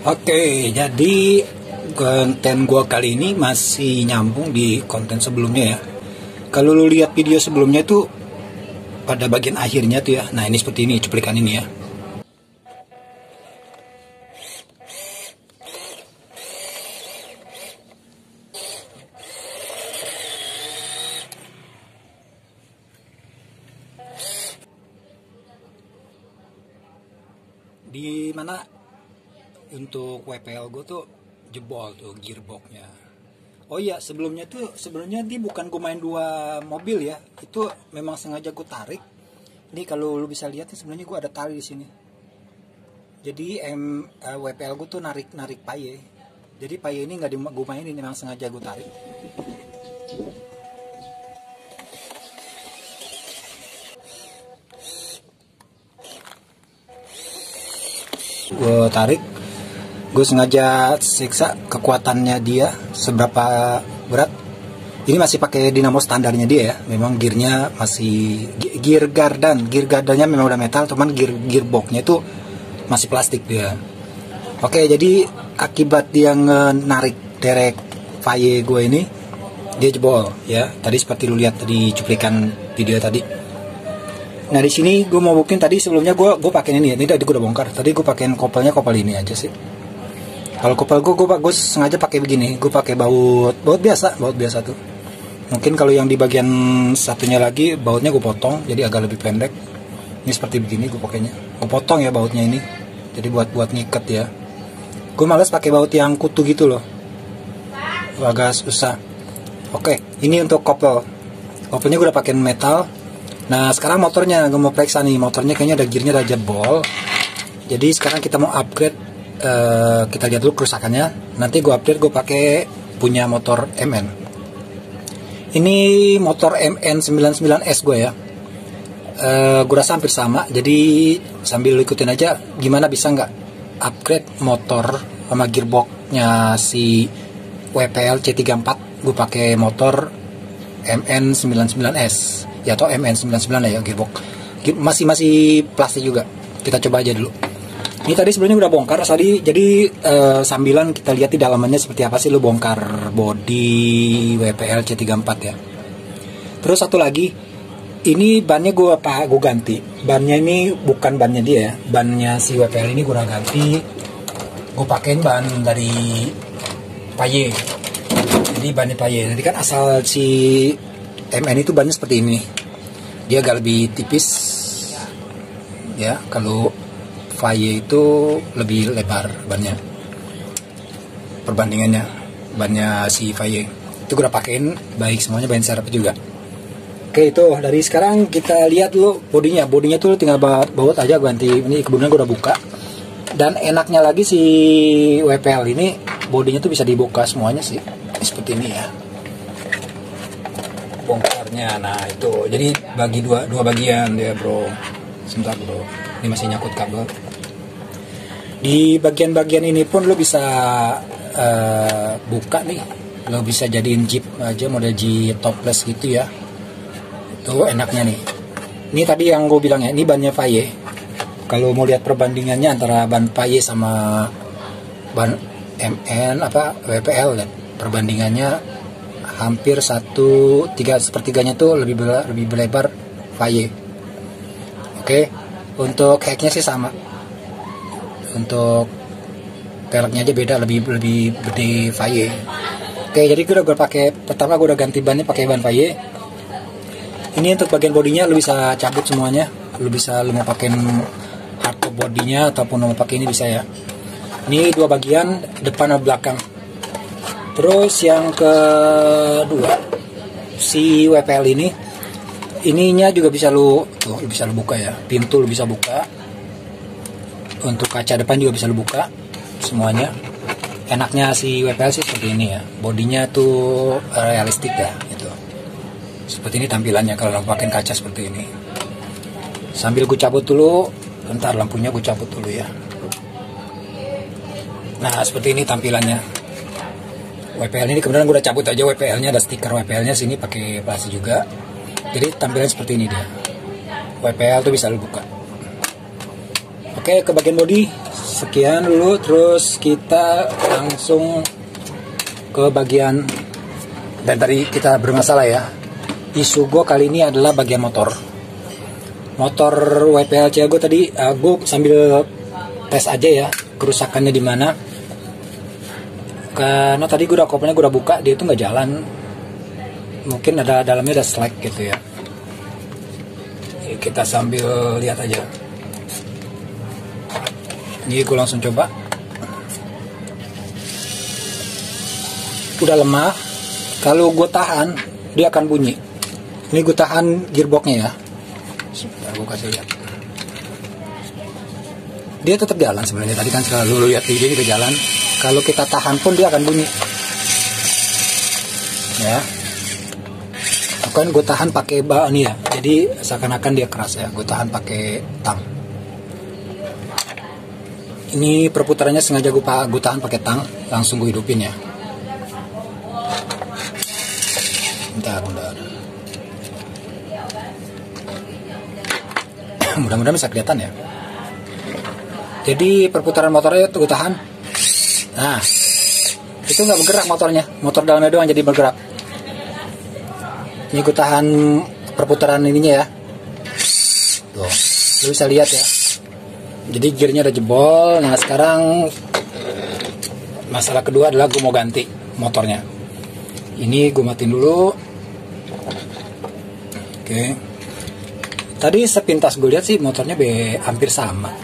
Oke, jadi konten gua kali ini masih nyambung di konten sebelumnya ya. Kalau lu lihat video sebelumnya itu pada bagian akhirnya tuh ya. Nah, ini seperti ini cuplikan ini ya. Di mana untuk WPL gue tuh jebol tuh gearboxnya. Oh iya, sebenarnya ini bukan gue main dua mobil ya, itu memang sengaja gue tarik. Ini kalau lu bisa lihat nih, sebenarnya gue ada tali di sini. Jadi WPL gue tuh narik paye. Jadi paye ini nggak gue mainin, memang sengaja gue tarik. Gue tarik, gue sengaja siksa kekuatannya dia seberapa berat. Ini masih pakai dinamo standarnya dia ya, memang gearnya masih gear gardannya memang udah metal, cuman gearboxnya itu masih plastik dia. Oke, jadi akibat dia narik derek vaye gue ini, dia jebol ya. Tadi seperti lu lihat tadi cuplikan video tadi. Nah, di sini gue mau buktiin, tadi sebelumnya gue pakai ini ya. Ini tadi gue udah bongkar. Tadi gue pakein kopelnya kopel ini aja sih. Kalau kopel gue sengaja pakai begini. Gue pakai baut biasa tuh. Mungkin kalau yang di bagian satunya lagi bautnya gue potong jadi agak lebih pendek. Ini seperti begini gue pakainya. Gue potong ya bautnya ini. Jadi buat ngiket ya. Gue males pakai baut yang kutu gitu loh. Agak susah. Oke, ini untuk kopel. Kopelnya gue udah pakai metal. Nah, sekarang motornya gue mau periksa nih. Motornya kayaknya ada gearnya udah jebol. Jadi sekarang kita mau upgrade. Kita lihat dulu kerusakannya. Nanti gue upgrade, gue pakai punya motor MN. Ini motor MN99S gue ya. Gue rasa hampir sama. Jadi sambil ikutin aja gimana bisa nggak upgrade motor sama gearboxnya si WPL C34. Gue pakai motor MN99S ya, atau MN99 ya, gearbox masih plastik juga. Kita coba aja dulu. Ini tadi sebenarnya udah bongkar tadi, jadi sambilan kita lihat di dalamannya seperti apa sih. Lu bongkar body WPL C34 ya. Terus satu lagi, ini bannya gue ganti. Bannya ini bukan bannya dia ya, bannya si WPL ini gue ganti. Gue pakein ban dari paye. Jadi bannya paye. Jadi kan asal si MN itu bannya seperti ini. Dia agak lebih tipis ya. Kalau vaye itu lebih lebar bannya. Perbandingannya bannya si vaye. Itu gue udah pakein baik semuanya, ban serep juga. Oke, itu dari sekarang kita lihat dulu bodinya. Bodinya tuh tinggal baut aja ganti. Ini kebetulan gue udah buka. Dan enaknya lagi si WPL ini bodinya tuh bisa dibuka semuanya sih. Seperti ini ya. Bongkarnya, nah itu jadi bagi dua bagian dia bro. Sebentar bro, ini masih nyangkut kabel. Di bagian-bagian ini pun lo bisa buka nih, lo bisa jadiin jeep aja, model Jeep topless gitu ya. Itu enaknya nih. Ini tadi yang gue bilang ya, ini bannya vaye. Kalau mau lihat perbandingannya antara ban vaye sama ban MN WPL ya, perbandingannya hampir 1/3 tuh lebih lebar vaye. Oke, untuk hecknya sih sama. Untuk peleknya aja beda, lebih gede vaye. Oke, jadi gue pakai, pertama gue udah ganti bannya pakai ban vaye. Ini untuk bagian bodinya lu bisa cabut semuanya. Lu mau pakai hardtop bodinya ataupun mau pakai ini bisa ya. Ini dua bagian, depan dan belakang. Terus yang kedua, si WPL ininya juga bisa lu buka ya. Pintu lu bisa buka. Untuk kaca depan juga bisa lu buka semuanya. Enaknya si WPL sih seperti ini ya. Bodinya tuh realistik ya gitu. Seperti ini tampilannya kalau pakai kaca seperti ini. Sambil gue cabut dulu, bentar lampunya gue cabut dulu ya. Nah, seperti ini tampilannya. WPL ini kemudian gue udah cabut aja WPL-nya, ada stiker WPL-nya sini pakai plastik juga. Jadi tampilannya seperti ini dia. WPL tuh bisa lu buka. Oke, ke bagian body sekian dulu, terus kita langsung ke bagian. Dan tadi kita bermasalah ya. Isu gue kali ini adalah bagian motor WPLC gue tadi. Gue sambil tes aja ya kerusakannya di mana. Karena tadi gue udah kopelnya gue udah buka, dia tuh nggak jalan. Mungkin ada dalamnya ada slack gitu ya. Kita sambil lihat aja. Ini gue langsung coba. Udah lemah. Kalau gue tahan, dia akan bunyi. Ini gue tahan gearboxnya ya. Sebentar gue kasih lihat. Dia tetap jalan sebenarnya. Tadi kan selalu lihat dia juga jalan. Kalau kita tahan pun dia akan bunyi. Ya. Kan gue tahan pakai ini ya. Jadi seakan-akan dia keras ya. Gue tahan pakai tang. Ini perputarannya sengaja gue tahan pakai tang. Langsung gue hidupin ya. Bentar. Mudah-mudahan bisa kelihatan ya. Jadi perputaran motornya tuh gue tahan. Nah, itu nggak bergerak motornya. Motor dalamnya doang jadi bergerak. Ini gue tahan perputaran ininya ya. Tuh, lu bisa lihat ya. Jadi gearnya udah jebol. Nah sekarang masalah kedua adalah gue mau ganti motornya. Ini gue matiin dulu. Oke. Tadi sepintas gue lihat sih motornya hampir sama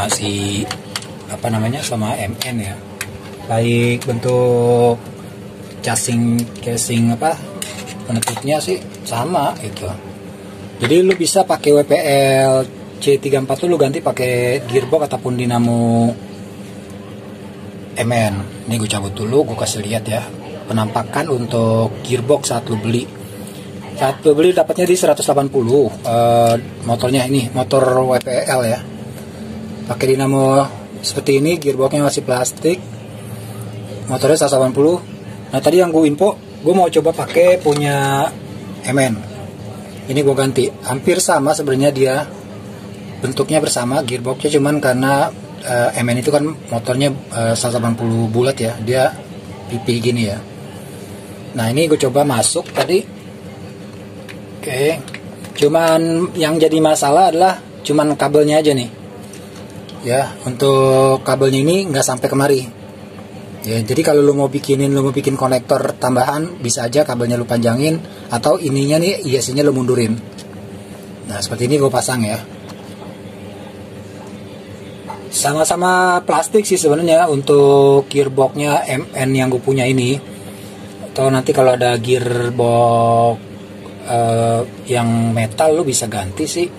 si sama MN ya. Baik bentuk casing penutupnya sih sama itu. Jadi lu bisa pakai WPL C34 tuh lu ganti pakai gearbox ataupun dinamo MN. Ini gue cabut dulu, gue kasih lihat ya penampakan untuk gearbox saat lu beli. Saat lu beli dapatnya di 180 motornya ini, motor WPL ya. Pakai dinamo seperti ini, gearboxnya masih plastik. Motornya 180. Nah tadi yang gue info, gue mau coba pakai punya MN. Ini gue ganti, hampir sama sebenarnya dia bentuknya bersama gearboxnya, cuman karena MN itu kan motornya 180 bulat ya, dia pipi gini ya. Nah ini gue coba masuk tadi. Oke, cuman yang jadi masalah adalah cuman kabelnya aja nih. Ya, untuk kabelnya ini nggak sampai kemari. Ya, jadi kalau lu mau bikin konektor tambahan, bisa aja kabelnya lu panjangin, atau ininya nih IC-nya lu mundurin. Nah, seperti ini gue pasang ya. Sama-sama plastik sih sebenarnya untuk gearboxnya MN yang gue punya ini. Atau nanti kalau ada gearbox yang metal lu bisa ganti sih.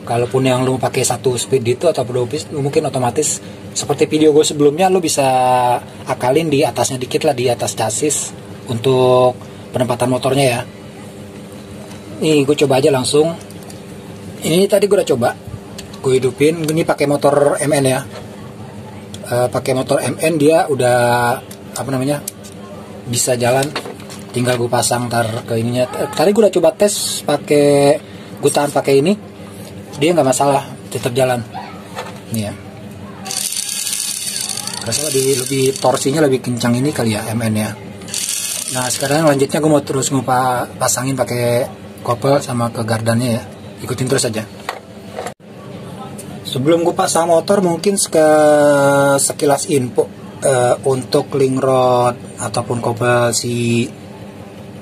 Kalaupun yang lu pakai satu speed itu atau dua speed, mungkin otomatis seperti video gue sebelumnya lu bisa akalin di atasnya dikit lah, di atas chassis untuk penempatan motornya ya. Nih gue coba aja langsung. Ini tadi gue udah coba, gue hidupin. Ini pakai motor MN ya. Pakai motor MN dia udah bisa jalan. Tinggal gue pasang ke ininya. Tadi gue udah coba tes pakai, gue tahan pakai ini, dia nggak masalah, tetap jalan. Nih ya. Rasanya lebih torsinya lebih kencang ini kali ya MN ya. Nah sekarang lanjutnya gue mau pasangin pakai kopel sama ke gardannya ya. Ikutin terus aja. Sebelum gue pasang motor, mungkin sekilas info untuk link rod ataupun kopel si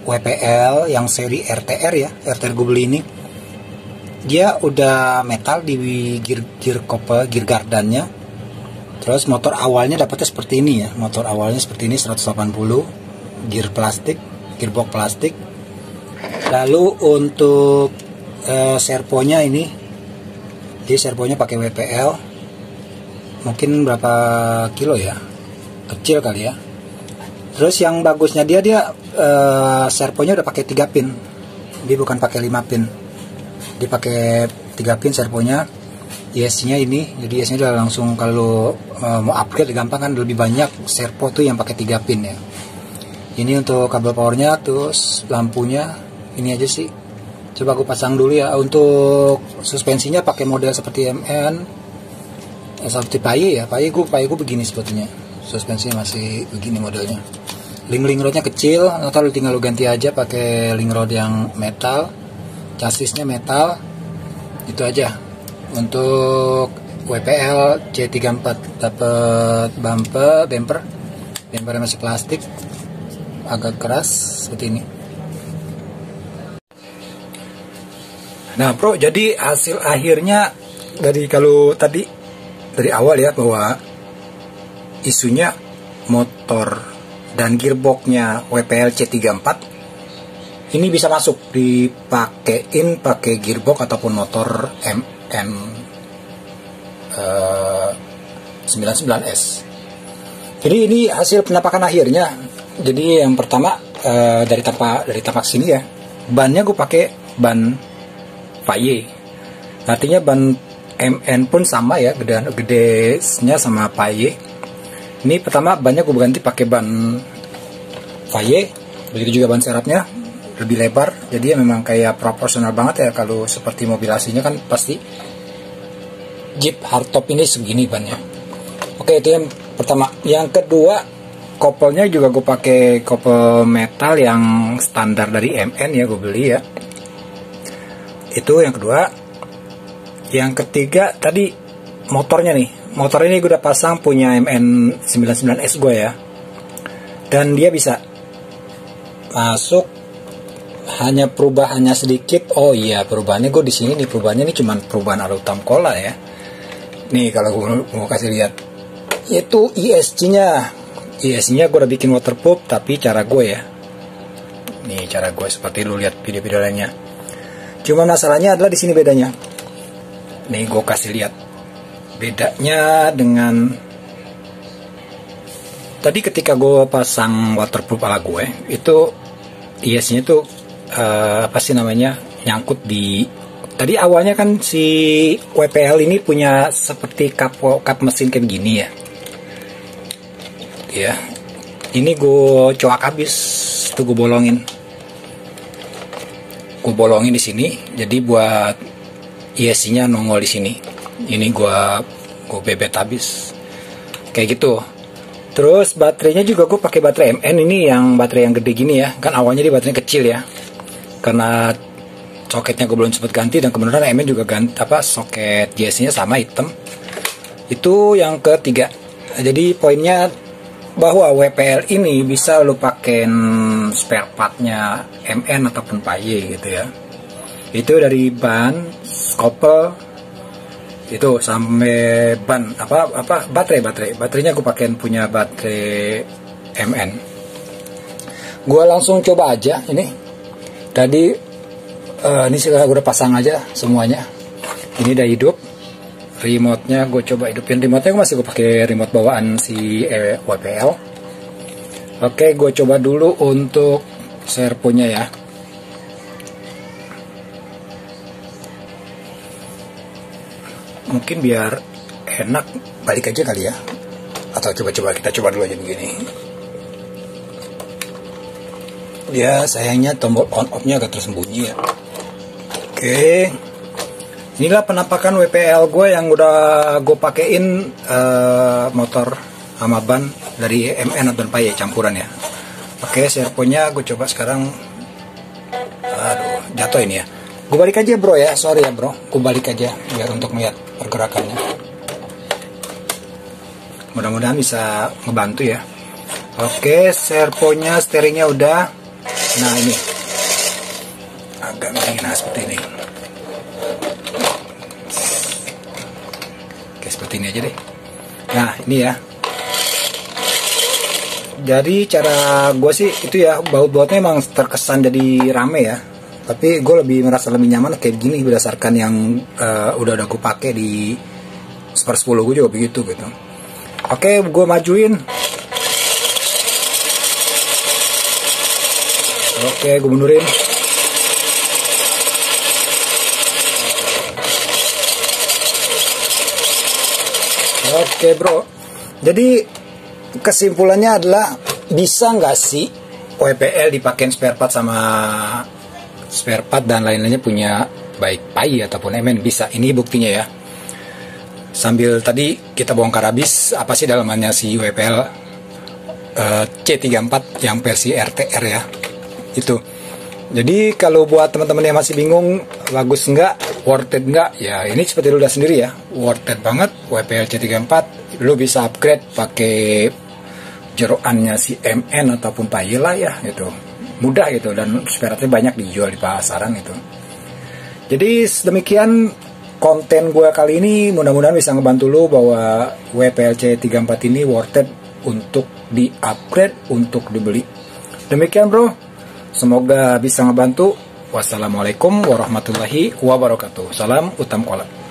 WPL yang seri RTR ya, RTR gue beli ini, dia udah metal di gear kopel, gear gardannya. Terus motor awalnya dapatnya seperti ini ya, motor awalnya seperti ini 180, gear plastik, gearbox plastik. Lalu untuk servonya ini, dia servonya pakai WPL, mungkin berapa kilo ya, kecil kali ya. Terus yang bagusnya dia servonya udah pakai 3 pin. Dia bukan pakai 5 pin. Dia pakai 3 pin servonya. IC-nya ini, jadi IC-nya udah langsung kalau mau upgrade gampang kan, lebih banyak servo tuh yang pakai 3 pin ya. Ini untuk kabel powernya, terus lampunya ini aja sih. Coba aku pasang dulu ya. Untuk suspensinya pakai model seperti MN. seperti Paye ya. Paye gue begini sebetulnya, suspensinya masih begini modelnya. Link rodnya kecil, atau tinggal lu ganti aja pakai link rod yang metal, chassisnya metal. Itu aja. Untuk WPL C34 dapat bumpernya masih plastik, agak keras seperti ini. Nah bro, jadi hasil akhirnya kalau tadi dari awal ya, bahwa isunya motor dan gearboxnya WPL C34 ini bisa masuk dipakein pakai gearbox ataupun motor MN 99S. Jadi ini hasil penampakan akhirnya. Jadi yang pertama dari tapak sini ya, bannya gue pakai ban Paye. Artinya ban MN pun sama ya, gedenya sama Paye. Ini pertama bannya gue ganti pakai ban Paye, begitu juga ban serapnya lebih lebar, jadi ya memang kayak proporsional banget ya. Kalau seperti mobil aslinya kan pasti Jeep hardtop ini segini bannya. Oke, itu yang pertama. Yang kedua, kopelnya juga gue pakai kopel metal yang standar dari MN ya, gue beli ya. Itu yang kedua. Yang ketiga tadi motornya nih. Motor ini gue udah pasang punya MN 99S gue ya. Dan dia bisa masuk, hanya perubahannya sedikit. Oh iya, perubahannya gue di sini nih, perubahannya ini cuman perubahan alutam kola ya. Nih kalau gue mau kasih lihat, itu ESC-nya gue udah bikin waterproof, tapi cara gue ya. Nih cara gue seperti lu lihat video-video lainnya. Cuma masalahnya adalah di sini bedanya. Nih gue kasih lihat bedanya dengan tadi ketika gue pasang waterproof ala gue itu ESC-nya tuh apa sih namanya, nyangkut di, tadi awalnya kan si WPL ini punya seperti kap mesin kayak begini ya, ini gue coak habis tuh, gue bolongin di sini, jadi buat ESC-nya nongol di sini. Ini gue bebet habis kayak gitu. Terus baterainya juga gue pakai baterai MN ini, yang baterai yang gede gini ya. Kan awalnya dia baterainya kecil ya, karena soketnya gue belum sempat ganti, dan kebenaran MN juga ganti soket JS-nya sama hitam. Itu yang ketiga. Jadi poinnya bahwa WPL ini bisa lo pakai spare partnya MN ataupun Paye gitu ya. Itu dari ban, kopel, itu sampai ban baterainya gue pakein punya baterai MN. Gue langsung coba aja ini. Tadi ini sudah gue udah pasang aja semuanya. Ini udah hidup. Remote-nya gue coba hidupin. Remote-nya masih gue pakai remote bawaan si WPL. Oke, gue coba dulu untuk servonya ya. Mungkin biar enak balik aja kali ya, atau kita coba dulu aja begini. Dia sayangnya tombol on off nya agak tersembunyi ya. Oke, inilah penampakan WPL gue yang udah gue pakein motor sama ban dari MN atau Paye campuran ya. Oke, servonya gue coba sekarang. Aduh, jatuh ini ya. Gue balik aja bro ya, sorry ya bro, gue balik aja biar untuk melihat pergerakannya. Mudah-mudahan bisa ngebantu ya. Oke, servonya, steeringnya udah. Nah ini agak miring, nah seperti ini. Oke, seperti ini aja deh. Nah ini ya. Jadi cara gue sih itu ya, baut-bautnya emang terkesan jadi rame ya. Tapi gue merasa lebih nyaman kayak gini berdasarkan yang udah gue pakai di Super 10 gue juga begitu gitu. Oke, gue majuin. Oke, gue mundurin. Oke bro, jadi kesimpulannya adalah bisa nggak sih WPL dipakein spare part sama spare part dan lain-lainnya punya baik Paye ataupun MN? Bisa. Ini buktinya ya. Sambil tadi kita bongkar habis apa sih dalamannya si WPL C34 yang versi RTR ya. Itu. Jadi kalau buat teman-teman yang masih bingung bagus nggak, worth it nggak, ya ini seperti lu udah sendiri ya, worth it banget. WPL C34 lu bisa upgrade pakai jeroannya si MN ataupun Payela ya, gitu mudah gitu, dan sparetnya banyak dijual di pasaran itu. Jadi demikian konten gue kali ini, mudah-mudahan bisa ngebantu lu bahwa WPL C34 ini worth it untuk di upgrade, untuk dibeli. Demikian bro, semoga bisa ngebantu. Wassalamualaikum warahmatullahi wabarakatuh. Salam Utam Kolak.